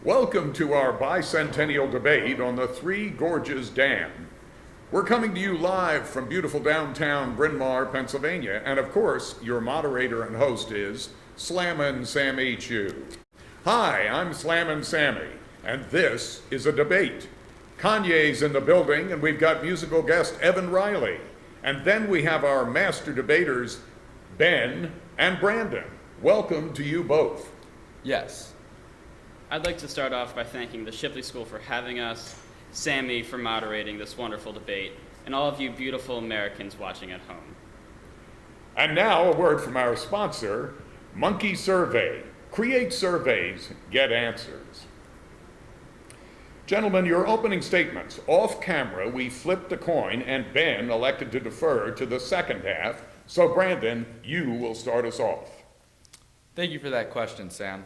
Welcome to our bicentennial debate on the Three Gorges Dam. We're coming to you live from beautiful downtown Bryn Mawr, Pennsylvania, and of course, your moderator and host is Slammin' Sammy Chu. Hi, I'm Slammin' Sammy, and this is a debate. Kanye's in the building, and we've got musical guest Evan Riley. And then we have our master debaters, Ben and Brandon. Welcome to you both. Yes. I'd like to start off by thanking the Shipley School for having us, Sammy for moderating this wonderful debate, and all of you beautiful Americans watching at home. And now a word from our sponsor, Monkey Survey. Create surveys, get answers. Gentlemen, your opening statements. Off camera, we flipped a coin and Ben elected to defer to the second half. So Brandon, you will start us off. Thank you for that question, Sam.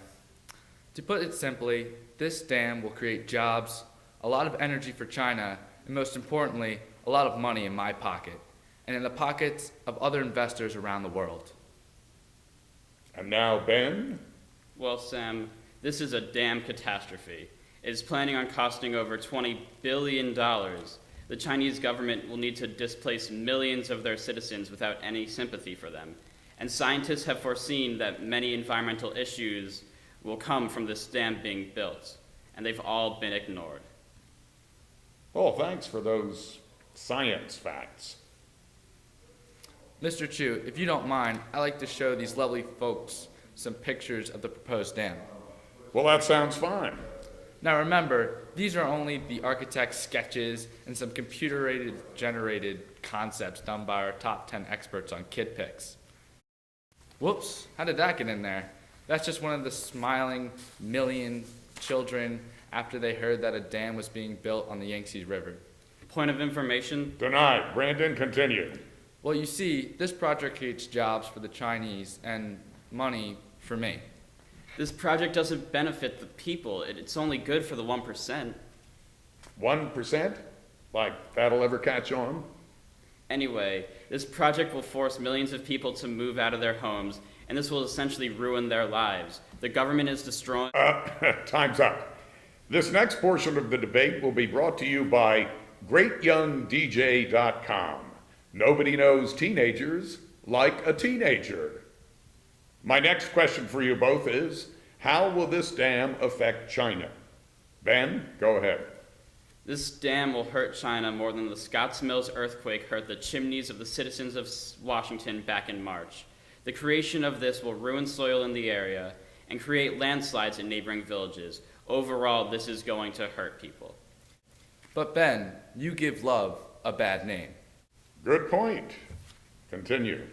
To put it simply, this dam will create jobs, a lot of energy for China, and most importantly, a lot of money in my pocket, and in the pockets of other investors around the world. And now, Ben? Well, Sam, this is a damn catastrophe. It is planning on costing over $20 billion. The Chinese government will need to displace millions of their citizens without any sympathy for them. And scientists have foreseen that many environmental issues will come from this dam being built, and they've all been ignored. Oh, thanks for those science facts. Mr. Chu, if you don't mind, I'd like to show these lovely folks some pictures of the proposed dam. Well, that sounds fine. Now remember, these are only the architect's sketches and some computer-generated concepts done by our top 10 experts on KidPix. Whoops, how did that get in there? That's just one of the smiling million children after they heard that a dam was being built on the Yangtze River. Point of information? Denied. Brandon, continue. Well, you see, this project creates jobs for the Chinese and money for me. This project doesn't benefit the people. It's only good for the 1%. 1%? Like that'll ever catch on? Anyway, this project will force millions of people to move out of their homes, and this will essentially ruin their lives. The government is destroying... Time's up. This next portion of the debate will be brought to you by GreatYoungDJ.com. Nobody knows teenagers like a teenager. My next question for you both is, how will this dam affect China? Ben, go ahead. This dam will hurt China more than the Scotts Mills earthquake hurt the chimneys of the citizens of Washington back in March. The creation of this will ruin soil in the area and create landslides in neighboring villages. Overall, this is going to hurt people. But Ben, you give love a bad name. Good point. Continue.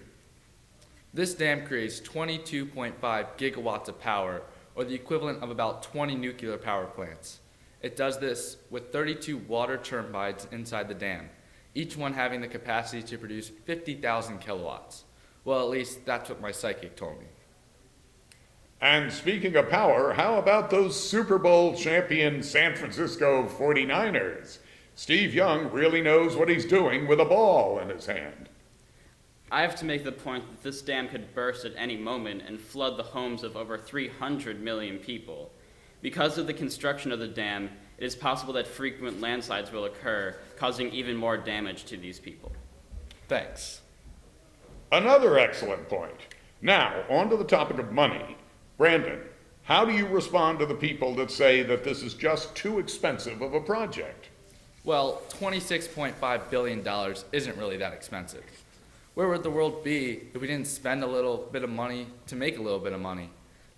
This dam creates 22.5 gigawatts of power, or the equivalent of about 20 nuclear power plants. It does this with 32 water turbines inside the dam, each one having the capacity to produce 50,000 kilowatts. Well, at least that's what my psychic told me. And speaking of power, how about those Super Bowl champion San Francisco 49ers? Steve Young really knows what he's doing with a ball in his hand. I have to make the point that this dam could burst at any moment and flood the homes of over 300 million people. Because of the construction of the dam, it is possible that frequent landslides will occur, causing even more damage to these people. Thanks. Another excellent point. Now, on to the topic of money. Brandon, how do you respond to the people that say that this is just too expensive of a project? Well, $26.5 billion isn't really that expensive. Where would the world be if we didn't spend a little bit of money to make a little bit of money?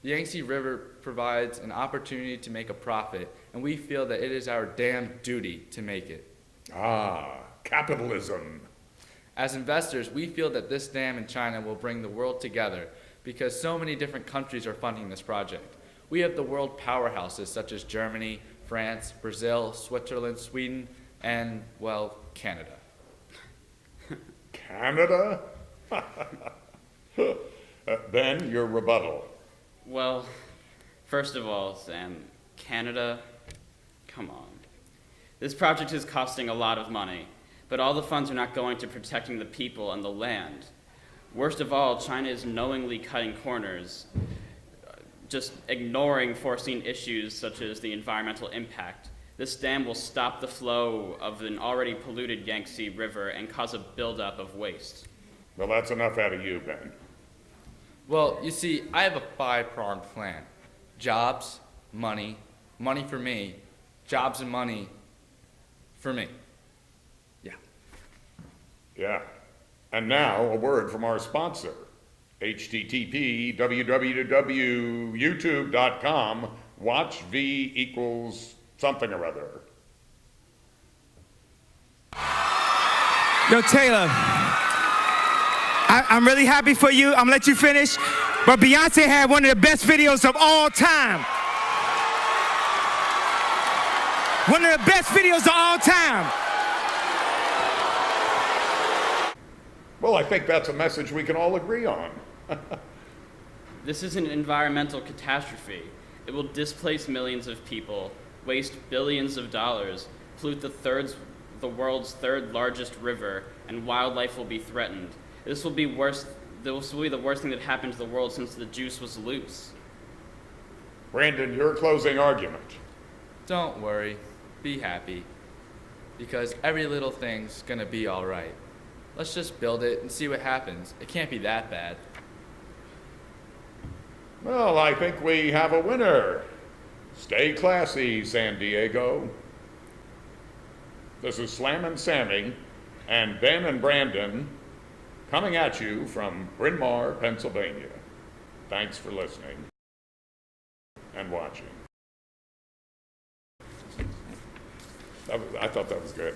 The Yangtze River provides an opportunity to make a profit, and we feel that it is our damn duty to make it. Ah, capitalism. As investors, we feel that this dam in China will bring the world together because so many different countries are funding this project. We have the world powerhouses such as Germany, France, Brazil, Switzerland, Sweden, and, well, Canada. Canada? Ben, your rebuttal. Well, first of all, Sam, Canada, come on. This project is costing a lot of money, but all the funds are not going to protecting the people and the land. Worst of all, China is knowingly cutting corners. just ignoring foreseen issues such as the environmental impact. This dam will stop the flow of an already polluted Yangtze River and cause a buildup of waste. Well, that's enough out of you, Ben. Well, you see, I have a five-pronged plan. Jobs, money, money for me, jobs and money for me. Yeah. Yeah. And now, a word from our sponsor. http www.youtube.com watch v equals something or other. Yo, Taylor, I'm really happy for you. I'm gonna let you finish. But Beyonce had one of the best videos of all time. One of the best videos of all time. Well, I think that's a message we can all agree on. This is an environmental catastrophe. It will displace millions of people, waste billions of dollars, pollute the world's third largest river, and wildlife will be threatened. This will be the worst thing that happened to the world since the juice was loose. Brandon, your closing argument. Don't worry, be happy, because every little thing's gonna be all right. Let's just build it and see what happens. It can't be that bad. Well, I think we have a winner. Stay classy, San Diego. This is Slammin' Sammy and Ben and Brandon coming at you from Bryn Mawr, Pennsylvania. Thanks for listening and watching. I thought that was good.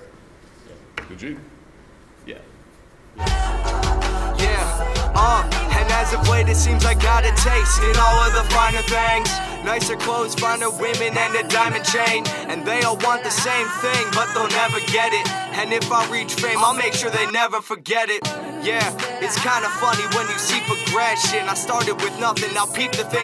Did you? Yeah. And as of late it seems I got a taste in all of the finer things. Nicer clothes, finer women, and a diamond chain. And they all want the same thing, but they'll never get it. And if I reach fame, I'll make sure they never forget it. Yeah, it's kinda funny when you see progression. I started with nothing, now peep the thing.